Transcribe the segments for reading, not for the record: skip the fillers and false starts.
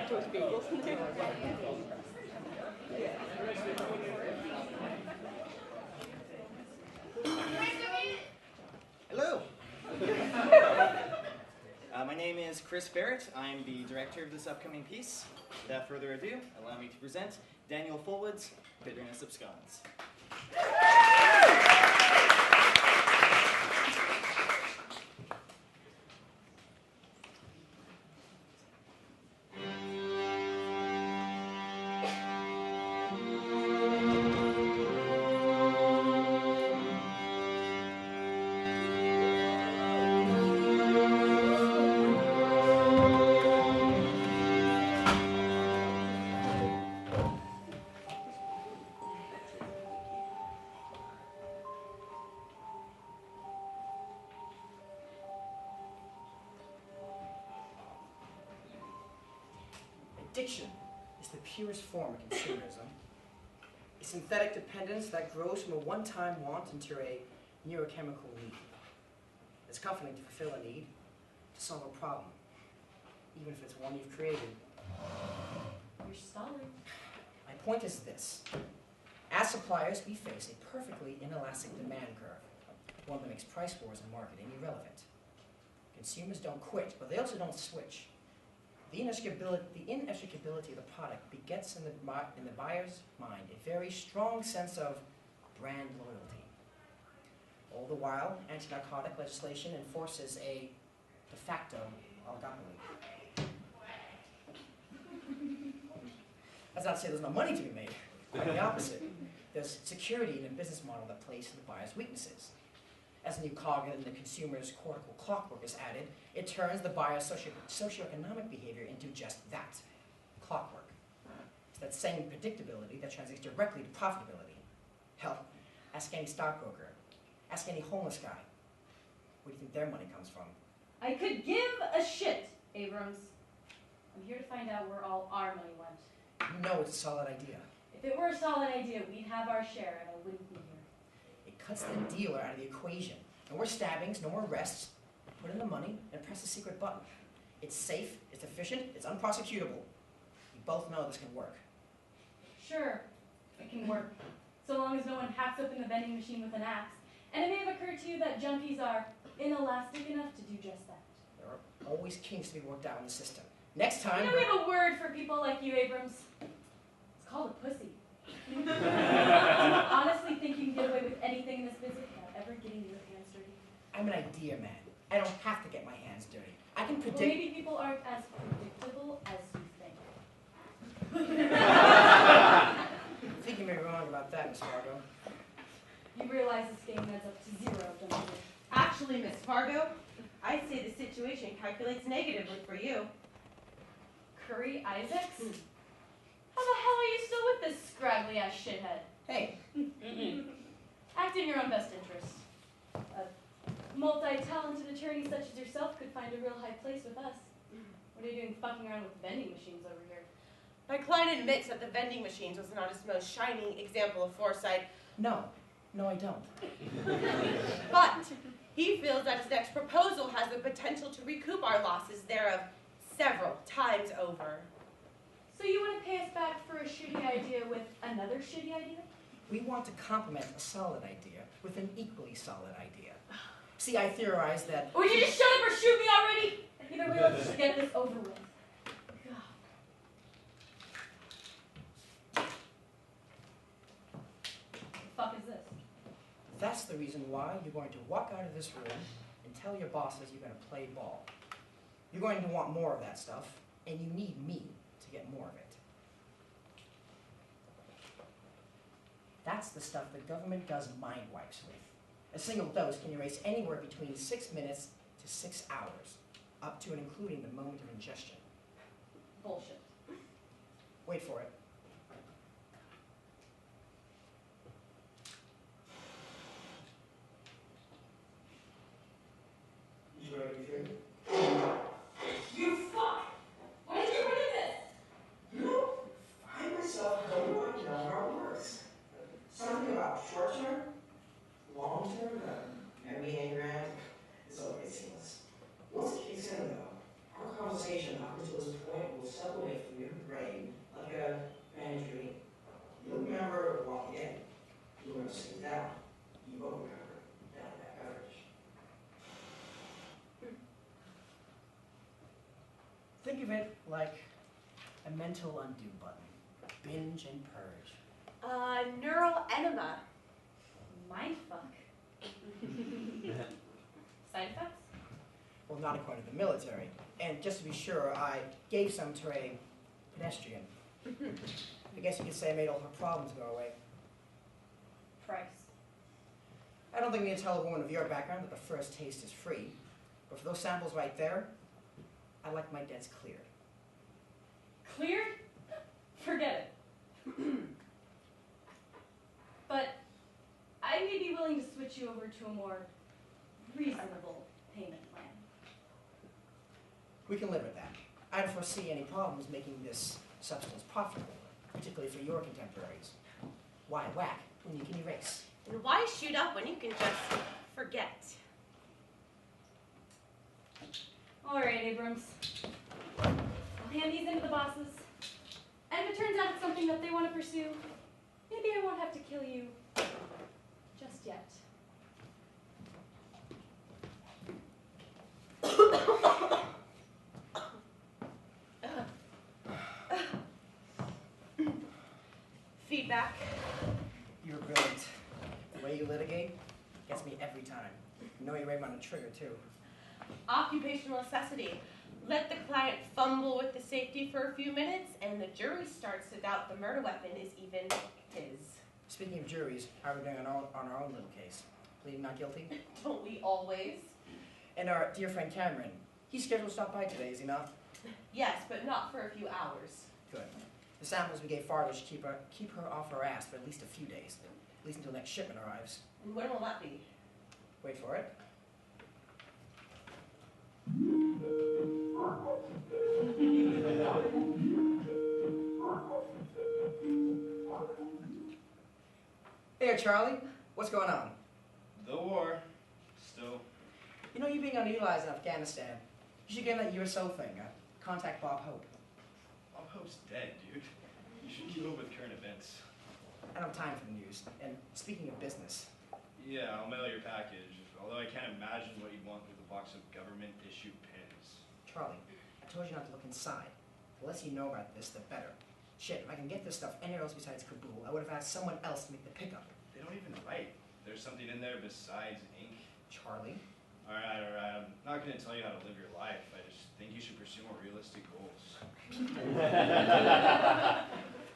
Toast bagels in there. Hello. My name is Chris Barrett. I'm the director of this upcoming piece. Without further ado, allow me to present Daniel Fullwood's Bitterness Absconds. Addiction is the purest form of consumerism. A synthetic dependence that grows from a one-time want into a neurochemical need. It's comforting to fulfill a need, to solve a problem, even if it's one you've created. You're stalling. My point is this. As suppliers, we face a perfectly inelastic demand curve, one that makes price wars and marketing irrelevant. Consumers don't quit, but they also don't switch. The inextricability of the product begets in the buyer's mind a very strong sense of brand loyalty. All the while, anti-narcotic legislation enforces a de facto oligopoly. That's not to say there's no money to be made. Quite the opposite. There's security in a business model that plays to the buyer's weaknesses. As a new cog in the consumer's cortical clockwork is added, it turns the buyer's socioeconomic behavior into just that, clockwork. It's that same predictability that translates directly to profitability. Hell, ask any stockbroker, ask any homeless guy. Where do you think their money comes from? I could give a shit, Abrams. I'm here to find out where all our money went. You know it's a solid idea. If it were a solid idea, we'd have our share and I wouldn't be here. It cuts the dealer out of the equation. No more stabbings, no more arrests. Put in the money and press the secret button. It's safe, it's efficient, it's unprosecutable. We both know this can work. Sure, it can work. So long as no one hacks open the vending machine with an axe. And it may have occurred to you that junkies are inelastic enough to do just that. There are always kinks to be worked out in the system. Next time... You know, we have a word for people like you, Abrams. It's called a pussy. Do you honestly think you can get away with anything in this business without ever getting your hands dirty? I'm an idea man. I don't have to get my hands dirty. I can predict... Well, maybe people aren't as predictable as you think. I think you may be wrong about that, Miss Fargo. You realize this game adds up to 0, don't you? Actually, Miss Fargo, I'd say the situation calculates negatively for you. Curry Isaacs? How the hell are you still with this scraggly-ass shithead? Hey. Act in your own best interest. A multi-talented attorney such as yourself could find a real high place with us. What are you doing fucking around with vending machines over here? My client admits that the vending machines was not his most shining example of foresight. No, I don't. But he feels that his next proposal has the potential to recoup our losses thereof several times over. So you want to pay us back for a shitty idea with another shitty idea? We want to complement a solid idea with an equally solid idea. See, I theorize that... Would you just shut up or shoot me already? Either way, let's just get this over with. God. The fuck is this? That's the reason why you're going to walk out of this room and tell your bosses you're going to play ball. You're going to want more of that stuff, and you need me to get more of it. That's the stuff the government does mind wipes with. A single dose can erase anywhere between 6 minutes to 6 hours, up to and including the moment of ingestion. Bullshit. Wait for it. You got anything? You fuck! Why did you bring this? You know, I myself don't want to know how it works. Something about short term, long term, and me hanging around is always seamless. Once it kicks in, though, our conversation up until this point will separate from the You want to sit down. You will remember down that beverage. Think of it like a mental undo button. Binge and purge. Neural enema. Mindfuck. Side effects? Well, not according to the military. And just to be sure, I gave some to a pedestrian. I guess you could say I made all her problems go away. Price. I don't think we need to tell a woman of your background that the first taste is free. But for those samples right there, I like my debts cleared. Cleared? Forget it. But I may be willing to switch you over to a more reasonable payment plan. We can live with that. I don't foresee any problems making this substance profitable, particularly for your contemporaries. Why whack when you can erase? And why shoot up when you can just forget? All right, Abrams. I'll hand these in to the bosses. And if it turns out it's something that they want to pursue, maybe I won't have to kill you just yet. Feedback. You're brilliant. The way you litigate gets me every time. You know you're right on the trigger, too. Occupational necessity. Let the client fumble with the safety for a few minutes, and the jury starts to doubt the murder weapon is even his. Speaking of juries, how are we doing on our own little case? Pleading not guilty? Don't we always? And our dear friend Cameron, he's scheduled to stop by today, is he not? Yes, but not for a few hours. Good. The samples we gave Fargo should keep her off her ass for at least a few days. At least until next shipment arrives. And when will that be? Wait for it. Hey, Charlie. What's going on? The war. Still. You know, you're being underutilized in Afghanistan. You should get that USO thing. Contact Bob Hope. Bob Hope's dead, dude. You should keep up with current events. I don't have time for the news. And speaking of business, Yeah, I'll mail your package. Although I can't imagine what you'd want with a box of government-issued pins. Charlie, I told you not to look inside. The less you know about this, the better. Shit, if I can get this stuff anywhere else besides Kabul, I would have asked someone else to make the pickup. They don't even write. There's something in there besides ink. Charlie? Alright. I'm not going to tell you how to live your life. I just think you should pursue more realistic goals.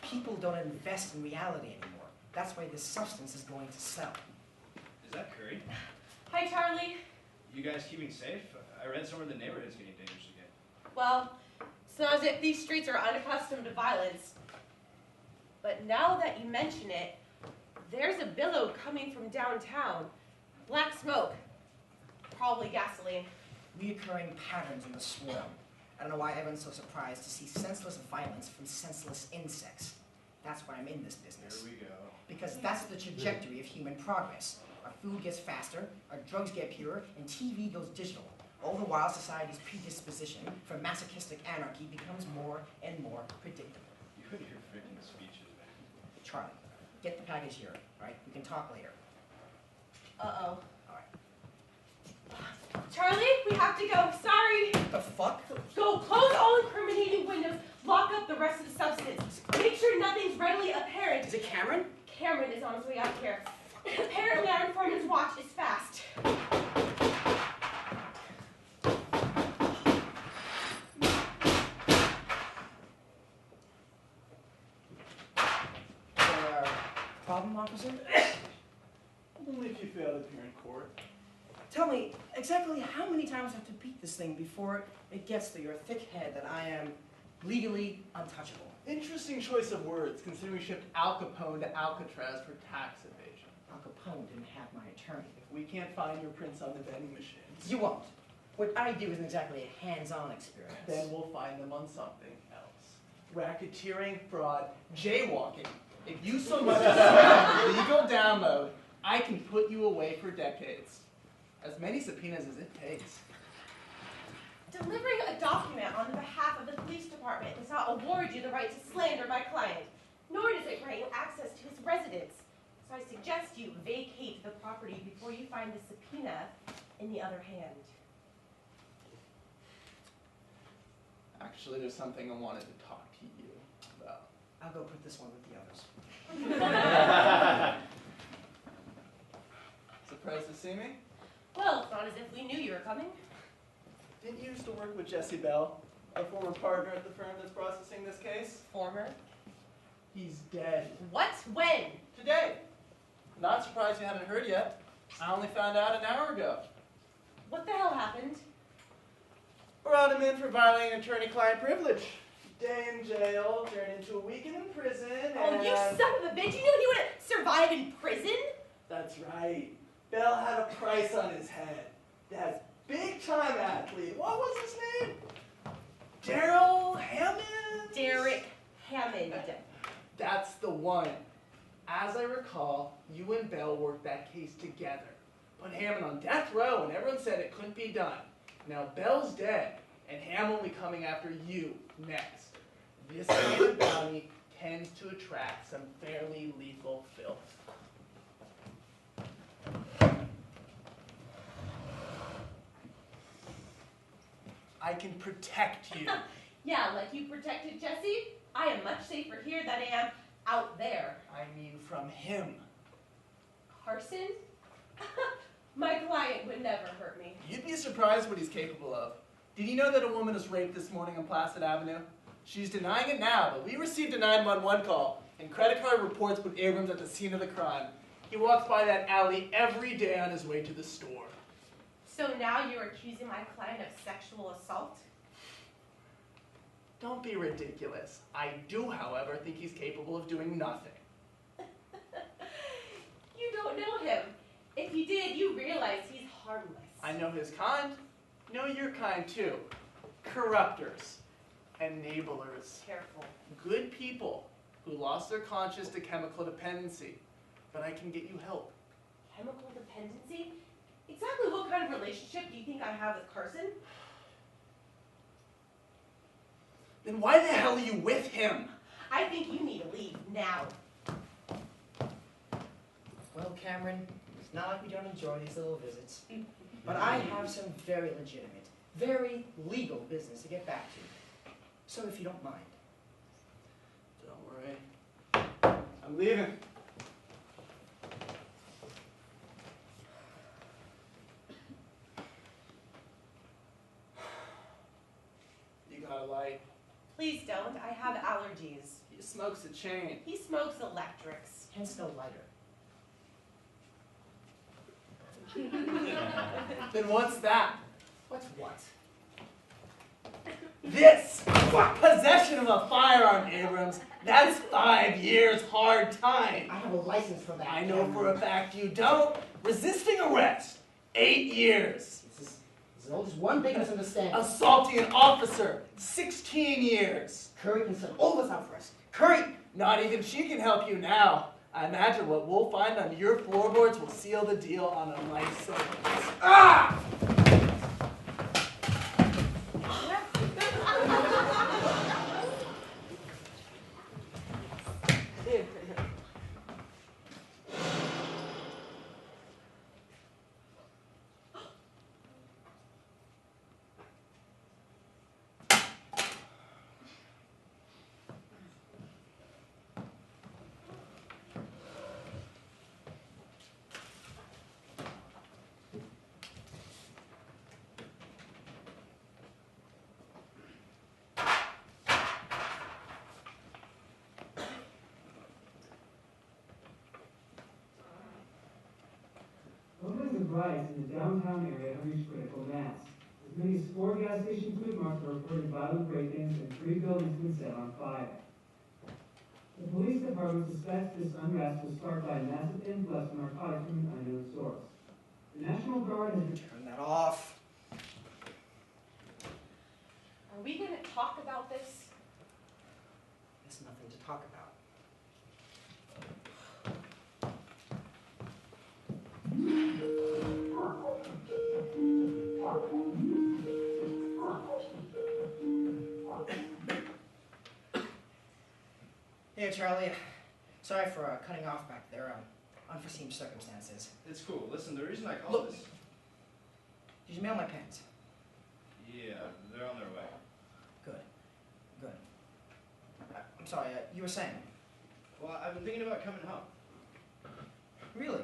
People don't invest in reality anymore. That's why this substance is going to sell. Is that Curry? Hi, Charlie. You guys keeping safe? I read somewhere the neighborhood's getting dangerous again. Well, it's not as if these streets are unaccustomed to violence. But now that you mention it, there's a billow coming from downtown. Black smoke. Probably gasoline. Reoccurring patterns in the swarm. I don't know why everyone's so surprised to see senseless violence from senseless insects. That's why I'm in this business. Here we go. Because that's the trajectory of human progress. Our food gets faster, our drugs get purer, and TV goes digital. All the while, society's predisposition for masochistic anarchy becomes more and more predictable. You and your freaking speeches, man. Charlie, get the package here, all right? We can talk later. Uh-oh. All right. Charlie, we have to go. Sorry. What the fuck? Go close all incriminating windows. Lock up the rest of the substance. Make sure nothing's readily apparent. Is it Cameron? Cameron is on his way out here. Apparently our informant's watch is fast. Problem, officer? Only if you fail to appear in court. Tell me, exactly how many times I have to beat this thing before it gets to your thick head that I am legally untouchable? Interesting choice of words, considering we shipped Al Capone to Alcatraz for tax evasion. Al Capone didn't have my attorney. If we can't find your prints on the vending machines, You won't. What I do isn't exactly a hands-on experience. then we'll find them on something else. Racketeering, fraud, jaywalking. If you so much as a legal download, I can put you away for decades. As many subpoenas as it takes. Delivering a document on behalf of the police department does not award you the right to slander my client, nor does it grant you access to his residence. So I suggest you vacate the property before you find the subpoena in the other hand. Actually, there's something I wanted to talk to you about. I'll go put this one with the others. Surprised to see me? Well, it's not as if we knew you were coming. Didn't you used to work with Jesse Bell, a former partner at the firm that's processing this case? Former. He's dead. What? When? Today. Not surprised you haven't heard yet. I only found out an hour ago. What the hell happened? Brought him in for violating attorney-client privilege. Day in jail turned into a weekend in prison, Oh, and... you son of a bitch! You knew he would survive in prison? That's right. Bell had a price on his head. That big-time athlete. What was his name? Daryl Hammond? Derek Hammond. That's the one. As I recall, you and Bell worked that case together. Put Hammond on death row, and everyone said it couldn't be done. Now Bell's dead, and Ham will be coming after you next. This kind of bounty tends to attract some fairly lethal filth. I can protect you. Yeah, like you protected Jesse? I am much safer here than I am out there. I mean from him. Carson? My client would never hurt me. You'd be surprised what he's capable of. Did you know that a woman was raped this morning on Placid Avenue? She's denying it now, but we received a 911 call, and credit card reports put Abrams at the scene of the crime. He walks by that alley every day on his way to the store. So now you're accusing my client of sexual assault? Don't be ridiculous. I do, however, think he's capable of doing nothing. You don't know him. If you did, you realize he's harmless. I know his kind. Know your kind, too. Corruptors. Enablers. Careful. Good people who lost their conscience to chemical dependency. But I can get you help. Chemical dependency? Exactly what kind of relationship do you think I have with Carson? Then why the hell are you with him? I think you need to leave now. Well, Cameron, it's not like we don't enjoy these little visits. But I have some very legitimate, very legal business to get back to. So if you don't mind. Don't worry. I'm leaving. You got a light? Please don't. I have allergies. He smokes a chain. He smokes electrics. Hence no lighter. Then what's that? What's what? This! Possession of a firearm, Abrams. That's 5 years hard time. I have a license for that. I know Cameron. for a fact you don't. Resisting arrest. 8 years. This is all just one big misunderstanding. Assaulting an officer. 16 years. Curry can send all of us out for us. Curry! Not even she can help you now. I imagine what we'll find on your floorboards will seal the deal on a life sentence. Ah! Openings of riots in the downtown area have reached critical mass. As many as 4 gas stations and food markets are reporting violent break-ins and 3 buildings have been set on fire. The police department suspects this unrest was sparked by a massive influx of narcotics from an unknown source. The National Guard has Turn that off. Are we going to talk about this? There's nothing to talk about. Hey, Charlie. Sorry for cutting off back there. unforeseen circumstances. It's cool. Listen, the reason I called Look. this... Did you mail my pens? Yeah, they're on their way. Good. Good. I'm sorry, you were saying? Well, I've been thinking about coming home. Really?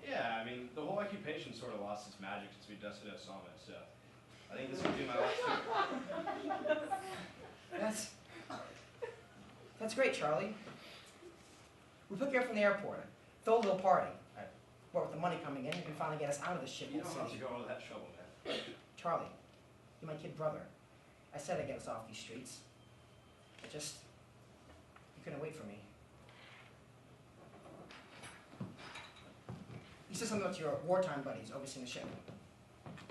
Yeah, I mean, the whole occupation sort of lost its magic since we dusted out Sawmill, so I think this would be my last tour. That's great, Charlie. We pick you up from the airport. Throw a little party. What, with the money coming in, you can finally get us out of this shit. You don't have to go all that trouble, man. Charlie, you're my kid brother. I said I'd get us off these streets. You couldn't wait for me. You said something about your wartime buddies overseeing the ship.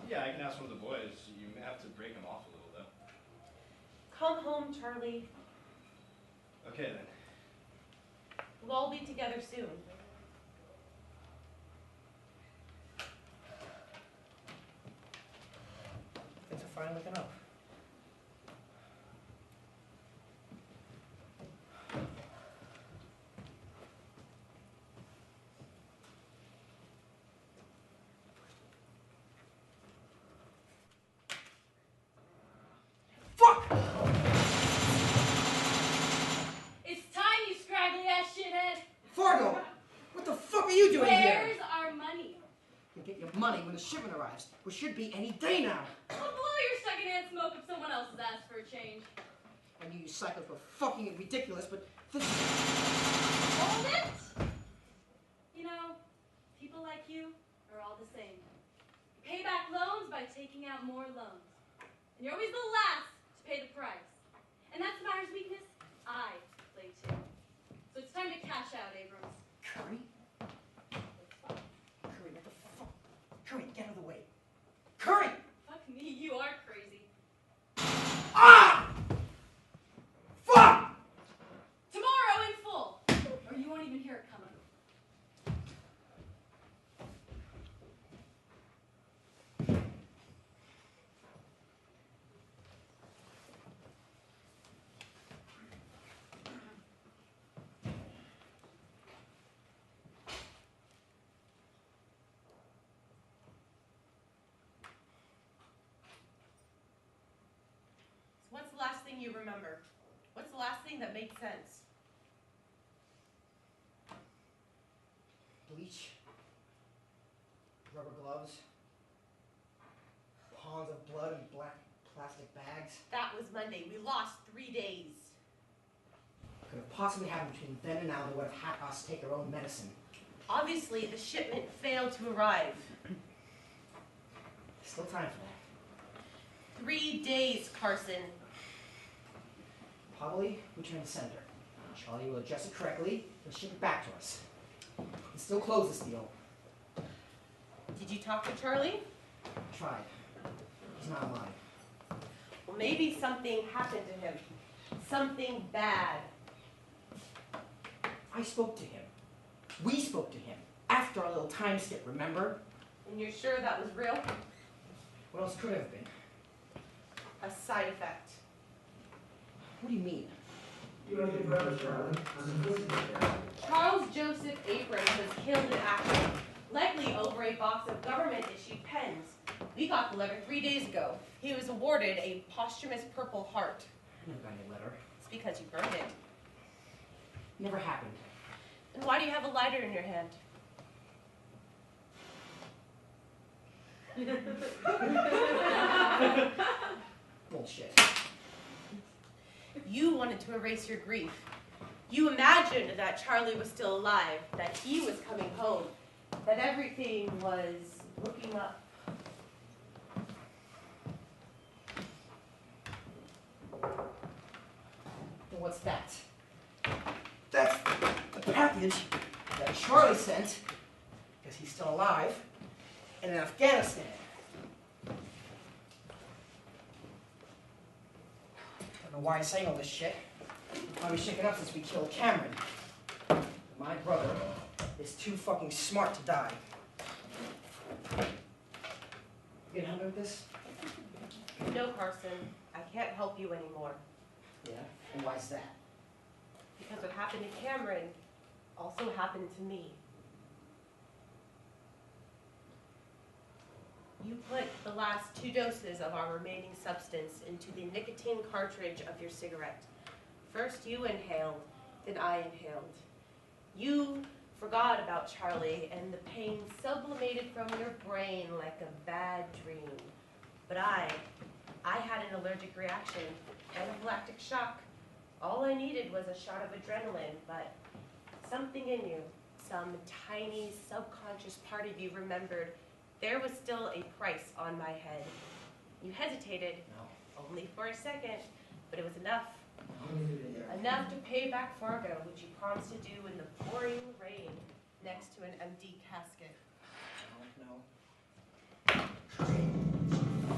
Yeah, I can ask one of the boys. You may have to break them off a little, though. Come home, Charlie. Okay, then. We'll all be together soon. Things are finally looking up. Fuck! It's time, you scraggly ass shithead. Fargo! What the fuck are you doing here? Where's our money? You get your money when the shipment arrives, which should be any day now. We'll blow your secondhand smoke if someone else has asked for a change. I knew you cycles were fucking ridiculous, but this... Hold it! You know, people like you are all the same. You pay back loans by taking out more loans. And you're always the last to pay the price. And that's the buyer's weakness I play to. So it's time to cash out, Abrams. Curry? Curry, what the fuck? Curry, get out of the way. Curry! Fuck me, you are crazy. Ah! Fuck! Tomorrow in full, or you won't even hear it coming. What's the last thing you remember? What's the last thing that makes sense? Bleach. Rubber gloves. Ponds of blood and black plastic bags. That was Monday. We lost 3 days. Could have possibly happened between then and now that would have had us take our own medicine. Obviously, the shipment failed to arrive. Still time for that. 3 days, Carson. Probably return to sender. Charlie will adjust it correctly and ship it back to us. And still close this deal. Did you talk to Charlie? Tried. He's not alive. Well, maybe something happened to him. Something bad. I spoke to him. We spoke to him. After our little time skip, remember? And you're sure that was real? What else could have been? A side effect. What do you mean? You like your brother, Charlie. I'm listening to that. Charles Joseph Abrams was killed in action, likely over a box of government-issued pens. We got the letter 3 days ago. He was awarded a posthumous Purple Heart. I never got any letter. It's because you burned it. Never happened. And why do you have a lighter in your hand? Bullshit. You wanted to erase your grief. You imagined that Charlie was still alive, that he was coming home, that everything was looking up. Then what's that? That's the package that Charlie sent, because he's still alive, in Afghanistan. Don't know why I'm saying all this shit. I'm probably shaken up since we killed Cameron. My brother is too fucking smart to die. You gonna help me with this? No, Carson, I can't help you anymore. Yeah? And why's that? Because what happened to Cameron also happened to me. You put the last 2 doses of our remaining substance into the nicotine cartridge of your cigarette. First you inhaled, then I inhaled. You forgot about Charlie, and the pain sublimated from your brain like a bad dream. But I had an allergic reaction, anaphylactic shock. All I needed was a shot of adrenaline, but something in you, some tiny subconscious part of you remembered there was still a price on my head. You hesitated, only for a second, but it was enough. Enough to pay back Fargo, which you promised to do in the pouring rain next to an empty casket.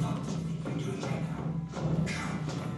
What do you think you're doing right now?